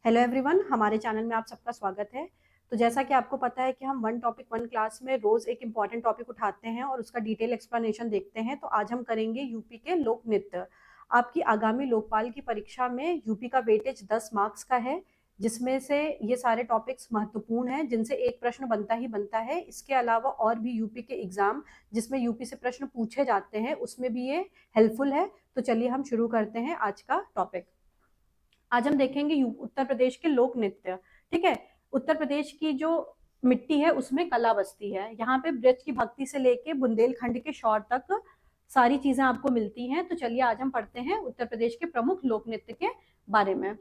Hello everyone, हमारे channel में आप सबका स्वागत है। तो जैसा कि आपको पता है कि हम वन टॉपिक वन क्लास में रोज एक इम्पॉर्टेंट टॉपिक उठाते हैं और उसका डिटेल एक्सप्लेनेशन देखते हैं। तो आज हम करेंगे यूपी के लोक नृत्य। आपकी आगामी लोकपाल की परीक्षा में यूपी का वेटेज 10 मार्क्स का है, जिसमें से ये सारे टॉपिक्स महत्वपूर्ण हैं, जिनसे एक प्रश्न बनता ही बनता है। इसके अलावा और भी यूपी के एग्जाम जिसमें यूपी से प्रश्न पूछे जाते हैं, उसमें भी ये हेल्पफुल है। तो चलिए हम शुरू करते हैं आज का टॉपिक। आज हम देखेंगे उत्तर प्रदेश के लोक नृत्य। ठीक है। उत्तर प्रदेश की जो मिट्टी है उसमें कला बसती है। यहाँ पे ब्रज की भक्ति से लेके बुंदेलखंड के शौर तक सारी चीजें आपको मिलती हैं। तो चलिए आज हम पढ़ते हैं उत्तर प्रदेश के प्रमुख लोक नृत्य के बारे में।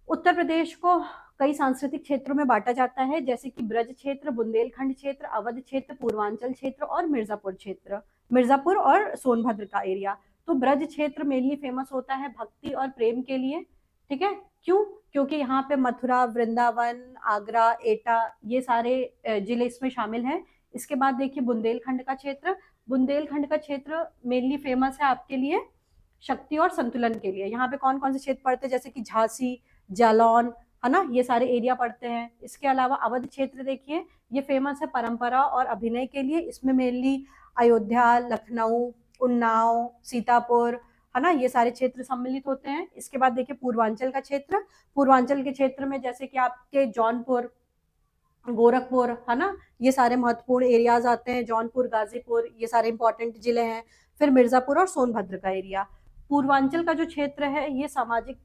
उत्तर प्रदेश को कई सांस्कृतिक क्षेत्रों में बांटा जाता है, जैसे कि ब्रज क्षेत्र, बुंदेलखंड क्षेत्र, अवध क्षेत्र, पूर्वांचल क्षेत्र और मिर्जापुर क्षेत्र, मिर्जापुर और सोनभद्र का एरिया। तो ब्रज क्षेत्र मेनली फेमस होता है भक्ति और प्रेम के लिए। ठीक है। क्यों? क्योंकि यहाँ पे मथुरा, वृंदावन, आगरा, एटा ये सारे जिले इसमें शामिल हैं। इसके बाद देखिए बुंदेलखंड का क्षेत्र। बुंदेलखंड का क्षेत्र मेनली फेमस है आपके लिए शक्ति और संतुलन के लिए। यहाँ पे कौन कौन से क्षेत्र पड़ते हैं, जैसे कि झांसी, जालौन, है ना, ये सारे एरिया पड़ते हैं। इसके अलावा अवध क्षेत्र देखिए, ये फेमस है परंपरा और अभिनय के लिए। इसमें मेनली अयोध्या, लखनऊ, उन्नाव, सीतापुर, है ना, ये सारे क्षेत्र सम्मिलित होते हैं। इसके बाद देखिए पूर्वांचल का क्षेत्र। पूर्वांचल के क्षेत्र में जैसे कि आपके जौनपुर, गोरखपुर, है ना, ये सारे महत्वपूर्ण एरियाज आते हैं। जौनपुर, गाजीपुर, ये सारे इंपॉर्टेंट जिले हैं। फिर मिर्जापुर और सोनभद्र का एरिया। पूर्वांचल का जो क्षेत्र है ये सामाजिक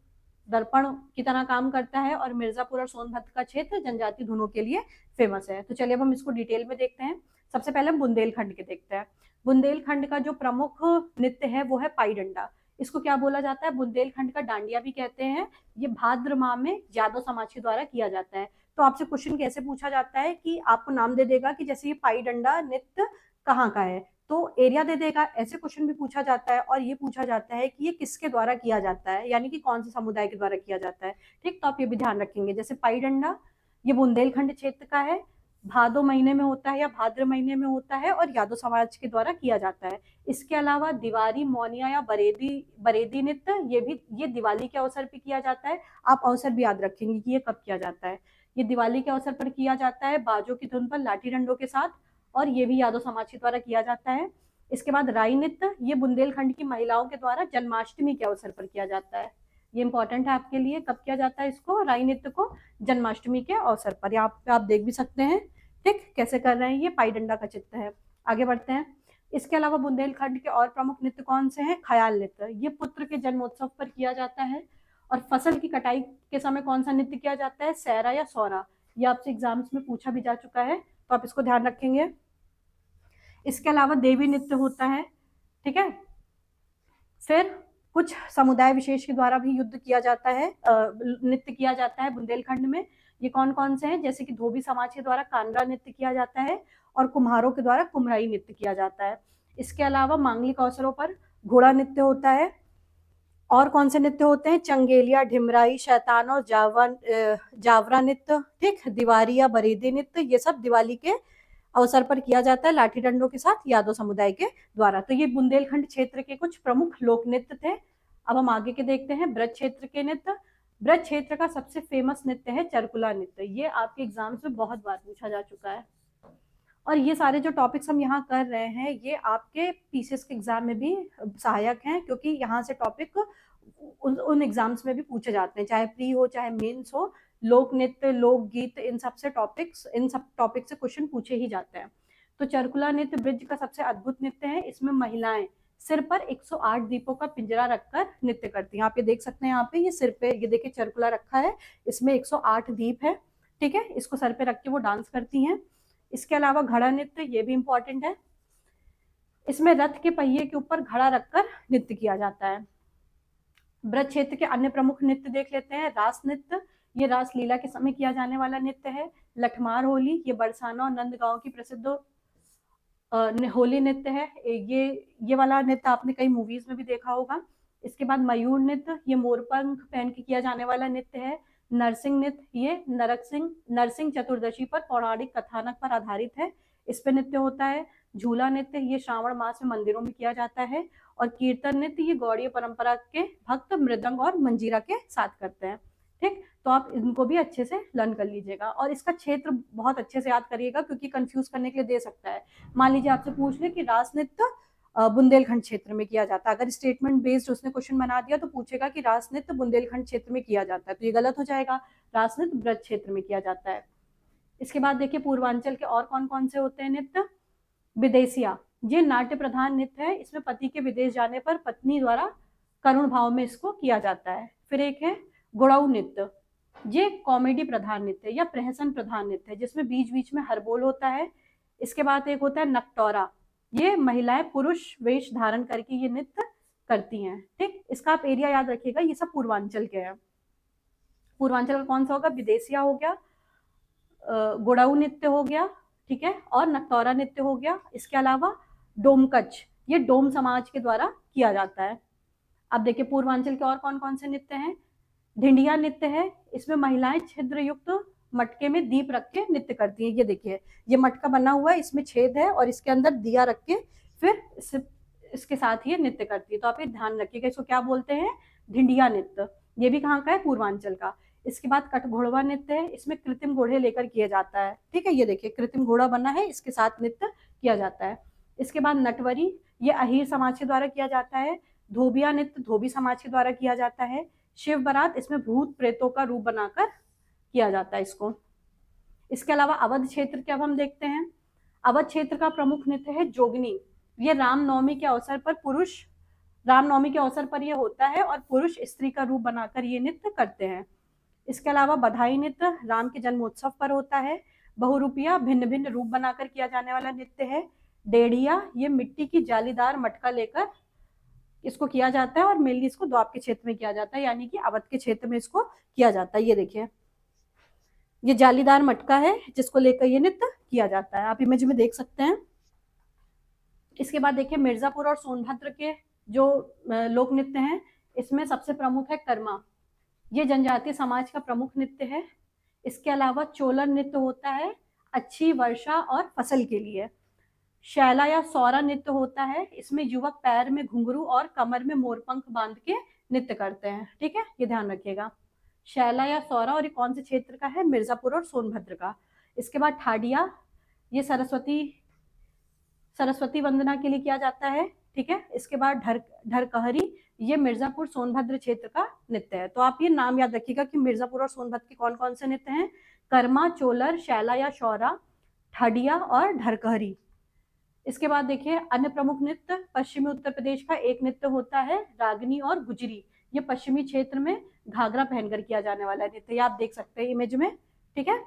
दर्पण की तरह काम करता है, और मिर्जापुर और सोनभद्र का क्षेत्र जनजाति धुनों के लिए फेमस है। तो चलिए अब हम इसको डिटेल में देखते हैं। सबसे पहले हम बुंदेलखंड के देखते हैं। बुंदेलखंड का जो प्रमुख नृत्य है वो है पाई डंडा। इसको क्या बोला जाता है? बुंदेलखंड का डांडिया भी कहते हैं। ये भाद्र माह में यादव समाज के द्वारा किया जाता है। तो आपसे क्वेश्चन कैसे पूछा जाता है कि आपको नाम दे देगा कि जैसे ये पाई डंडा नृत्य कहाँ का है, तो एरिया दे देगा। ऐसे क्वेश्चन भी पूछा जाता है। और ये पूछा जाता है कि ये किसके द्वारा किया जाता है, यानी कि कौन से समुदाय के द्वारा किया जाता है। ठीक, तो आप ये भी ध्यान रखेंगे। जैसे पाई डंडा ये बुंदेलखंड क्षेत्र का है, भादो महीने में होता है या भाद्र महीने में होता है, और यादव समाज के द्वारा किया जाता है। इसके अलावा दिवारी, मौनिया या बरेदी बरेदी नृत्य ये दिवाली के अवसर पर किया जाता है। आप अवसर भी याद रखेंगे कि ये कब किया जाता है। ये दिवाली के अवसर पर किया जाता है, बाजों की धुन पर लाठी डंडों के साथ, और ये भी यादव समाज के द्वारा किया जाता है। इसके बाद राई नृत्य, ये बुंदेलखंड की महिलाओं के द्वारा जन्माष्टमी के अवसर पर किया जाता है। ये इंपॉर्टेंट है आपके लिए, कब किया जाता है इसको, राई नृत्य को? जन्माष्टमी के अवसर पर। यहाँ पे आप देख भी सकते हैं ठीक कैसे कर रहे हैं। ये पाई डंडा का चित्र है। आगे बढ़ते हैं। इसके अलावा बुंदेलखंड के और प्रमुख नृत्य कौन से हैं? ख्याल नृत्य, ये पुत्र के जन्मोत्सव पर किया जाता है। और फसल की कटाई के समय कौन सा नृत्य किया जाता है? सैरा या सौरा। ये आपसे एग्जाम्स में पूछा भी जा चुका है, तो आप इसको ध्यान रखेंगे। इसके अलावा देवी नृत्य होता है। ठीक है। फिर कुछ समुदाय विशेष के द्वारा भी युद्ध किया जाता है, नृत्य किया जाता है बुंदेलखंड में। ये कौन कौन से हैं? जैसे कि धोबी समाज के द्वारा कांडा नृत्य किया जाता है, और कुम्हारों के द्वारा कुम्हराई नृत्य किया जाता है। इसके अलावा मांगलिक अवसरों पर घोड़ा नृत्य होता है। और कौन से नृत्य होते हैं? चंगेलिया, ढिमराई, शैतान और जावरा नृत्य। ठीक, दिवारी या बरेदी नृत्य, ये सब दिवाली के अवसर पर किया जाता है लाठी डंडों के साथ यादव समुदाय के द्वारा। तो ये बुंदेलखंड क्षेत्र के कुछ प्रमुख लोक नृत्य थे। अब हम आगे के देखते हैं ब्रज क्षेत्र के नृत्य। ब्रज क्षेत्र का सबसे फेमस नृत्य है चरकुला नृत्य। ये आपके एग्जाम्स में बहुत बार पूछा जा चुका है। और ये सारे जो टॉपिक्स हम यहाँ कर रहे हैं ये आपके पीसीएस के एग्जाम में भी सहायक हैं, क्योंकि यहाँ से टॉपिक उन एग्जाम्स में भी पूछे जाते हैं, चाहे प्री हो चाहे मेंस हो। लोक नृत्य, लोकगीत, इन सब टॉपिक से क्वेश्चन पूछे ही जाते हैं। तो चरकुला नृत्य ब्रज का सबसे अद्भुत नृत्य है। इसमें महिलाएं सिर पर 108 दीपों का पिंजरा रखकर नृत्य करती हैं। आप ये देख सकते हैं, यहाँ पे ये सिर पे, ये देखिए चरकुला रखा है, इसमें 108 दीप है। ठीक है, इसको सर पे रख के वो डांस करती हैं। इसके अलावा घड़ा नृत्य, ये भी इंपॉर्टेंट है। इसमें रथ के पहिए के ऊपर घड़ा रखकर नृत्य किया जाता है। ब्रज क्षेत्र के अन्य प्रमुख नृत्य देख लेते हैं। रास नृत्य, ये रास लीला के समय किया जाने वाला नृत्य है। लठमार होली, ये बरसाना और नंदगांव की प्रसिद्ध होली नृत्य है। ये वाला नृत्य आपने कई मूवीज में भी देखा होगा। इसके बाद मयूर नृत्य, ये मोरपंख पहन के किया जाने वाला नृत्य है। नरसिंह नृत्य, ये नरसिंह चतुर्दशी पर पौराणिक कथानक पर आधारित है, इस पे नृत्य होता है। झूला नृत्य, ये श्रावण मास में मंदिरों में किया जाता है। और कीर्तन नृत्य ये गौड़ीय परंपरा के भक्त मृदंग और मंजीरा के साथ करते हैं। ठीक, तो आप इनको भी अच्छे से लर्न कर लीजिएगा और इसका क्षेत्र बहुत अच्छे से याद करिएगा क्योंकि कंफ्यूज करने के लिए दे सकता है। मान लीजिए आपसे पूछ ले कि रास नृत्य बुंदेलखंड क्षेत्र में किया जाता है, अगर स्टेटमेंट बेस्ड उसने क्वेश्चन बना दिया तो पूछेगा कि रास नृत्य बुंदेलखंड क्षेत्र में किया जाता है, तो ये गलत हो जाएगा, रास नृत्य ब्रज क्षेत्र में किया जाता है। इसके बाद देखिए पूर्वांचल के और कौन कौन से होते हैं नृत्य। विदेशिया, ये नाट्य प्रधान नृत्य है, इसमें पति के विदेश जाने पर पत्नी द्वारा करुण भाव में इसको किया जाता है। फिर एक है गुड़ाऊ नृत्य, ये कॉमेडी प्रधान नृत्य या प्रहसन प्रधान नृत्य है जिसमें बीच बीच में हरबोल होता है। इसके बाद एक होता है नकटोरा, ये महिलाएं पुरुष वेश धारण करके ये नृत्य करती हैं। ठीक, इसका आप एरिया याद रखिएगा, ये सब पूर्वांचल के हैं। पूर्वांचल का कौन सा होगा, विदेशिया हो गया, गुड़ाऊ नृत्य हो गया, ठीक है, और नकटोरा नृत्य हो गया। इसके अलावा डोमकच, ये डोम समाज के द्वारा किया जाता है। अब देखिए पूर्वांचल के और कौन कौन से नृत्य हैं। ढिंडिया नृत्य है, इसमें महिलाएं छिद्र युक्त मटके में दीप रख के नृत्य करती हैं। ये देखिए, ये मटका बना हुआ है, इसमें छेद है और इसके अंदर दिया रख के फिर इसके साथ ये नृत्य करती है। तो आप ये ध्यान रखिएगा, इसको क्या बोलते हैं, ढिंडिया नृत्य। ये भी कहाँ का है, पूर्वांचल का। इसके बाद कटघोड़वा नृत्य है, इसमें कृत्रिम घोड़े लेकर किया जाता है। ठीक है, ये देखिए कृत्रिम घोड़ा बना है, इसके साथ नृत्य किया जाता है। इसके बाद नटवरी, ये अहीर समाज के द्वारा किया जाता है। धोबिया नृत्य धोबी समाज के द्वारा किया जाता है। शिव बारात, इसमें भूत प्रेतों का रूप बनाकर किया जाता है इसको। इसके अलावा अवध क्षेत्र के अब हम देखते हैं। अवध क्षेत्र का प्रमुख नृत्य है जोगनी, ये रामनवमी के अवसर पर यह होता है और पुरुष स्त्री का रूप बनाकर ये नृत्य करते हैं। इसके अलावा बधाई नृत्य राम के जन्मोत्सव पर होता है। बहुरूपिया, भिन्न भिन्न रूप बनाकर किया जाने वाला नृत्य है। डेढ़िया, ये मिट्टी की जालीदार मटका लेकर इसको किया जाता है और मेनली इसको द्वाप के क्षेत्र में किया जाता है, यानी कि अवध के क्षेत्र में इसको किया जाता है। ये देखिए, ये जालीदार मटका है जिसको लेकर ये नृत्य किया जाता है, आप इमेज में देख सकते हैं। इसके बाद देखिए मिर्जापुर और सोनभद्र के जो लोक नृत्य हैं, इसमें सबसे प्रमुख है कर्मा, ये जनजातीय समाज का प्रमुख नृत्य है। इसके अलावा चोलन नृत्य होता है अच्छी वर्षा और फसल के लिए। शैला या सौरा नृत्य होता है, इसमें युवक पैर में घुंघरू और कमर में मोरपंख बांध के नृत्य करते हैं। ठीक है, ये ध्यान रखिएगा, शैला या सौरा, और ये कौन से क्षेत्र का है, मिर्जापुर और सोनभद्र का। इसके बाद ठाडिया, ये सरस्वती वंदना के लिए किया जाता है। ठीक है, इसके बाद ढरकहरी, ये मिर्जापुर सोनभद्र क्षेत्र का नृत्य है। तो आप ये नाम याद रखिएगा कि मिर्जापुर और सोनभद्र के कौन कौन से नृत्य हैं, कर्मा, चोलर, शैला या शौरा, ठाडिया और ढरकहरी। इसके बाद देखिए अन्य प्रमुख नृत्य, पश्चिमी उत्तर प्रदेश का एक नृत्य होता है रागनी और गुजरी, ये पश्चिमी क्षेत्र में घाघरा पहनकर किया जाने वाला नृत्य, ये आप देख सकते हैं इमेज में। ठीक है,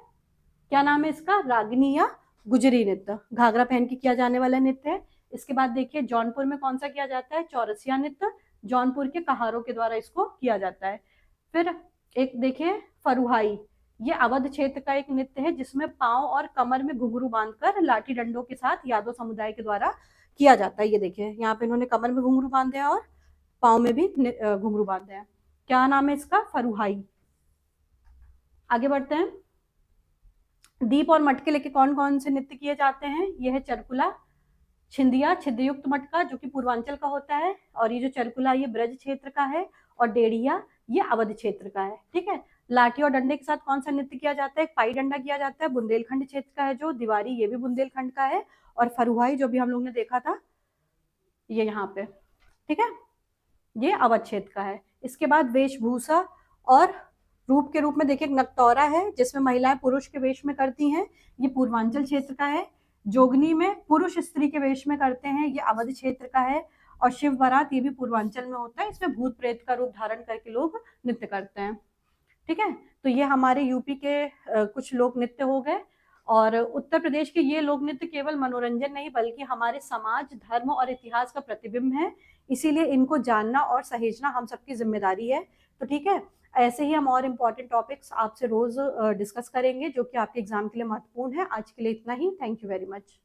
क्या नाम है इसका, रागनी या गुजरी नृत्य, घाघरा पहन के किया जाने वाला नृत्य है। इसके बाद देखिए जौनपुर में कौन सा किया जाता है, चौरसिया नृत्य, जौनपुर के कहारों के द्वारा इसको किया जाता है। फिर एक देखिए फरुहाई, ये अवध क्षेत्र का एक नृत्य है जिसमें पांव और कमर में घुंघरू बांधकर लाठी डंडों के साथ यादव समुदाय के द्वारा किया जाता है। ये देखिए यहाँ पे इन्होंने कमर में घुंघरू बांधे हैं और पांव में भी घुंघरू बांधे हैं। क्या नाम है इसका, फरुहाई। आगे बढ़ते हैं। दीप और मटके लेके कौन कौन से नृत्य किए जाते हैं, यह है चरकुला, छिंदिया छिद्रयुक्त मटका जो कि पूर्वांचल का होता है, और ये जो चरकुला ये ब्रज क्षेत्र का है, और डेढ़िया ये अवध क्षेत्र का है। ठीक है, लाठी और डंडे के साथ कौन सा नृत्य किया जाता है, पाई डंडा किया जाता है, बुंदेलखंड क्षेत्र का है। जो दीवारी ये भी बुंदेलखंड का है, और फरुहाई जो भी हम लोग ने देखा था ये यहाँ पे। ठीक है, ये अवध क्षेत्र का है। इसके बाद वेशभूषा और रूप के रूप में देखिए नकटोरा है जिसमें महिलाएं पुरुष के वेश में करती हैं, ये पूर्वांचल क्षेत्र का है। जोगनी में पुरुष स्त्री के वेश में करते हैं, ये अवध क्षेत्र का है। और शिव बारात ये भी पूर्वांचल में होता है, इसमें भूत प्रेत का रूप धारण करके लोग नृत्य करते हैं। ठीक है, तो ये हमारे यूपी के कुछ लोक नृत्य हो गए। और उत्तर प्रदेश के ये लोक नृत्य केवल मनोरंजन नहीं बल्कि हमारे समाज, धर्म और इतिहास का प्रतिबिंब है, इसीलिए इनको जानना और सहेजना हम सबकी जिम्मेदारी है। तो ठीक है, ऐसे ही हम और इम्पोर्टेंट टॉपिक्स आपसे रोज डिस्कस करेंगे जो कि आपके एग्जाम के लिए महत्वपूर्ण है। आज के लिए इतना ही, थैंक यू वेरी मच।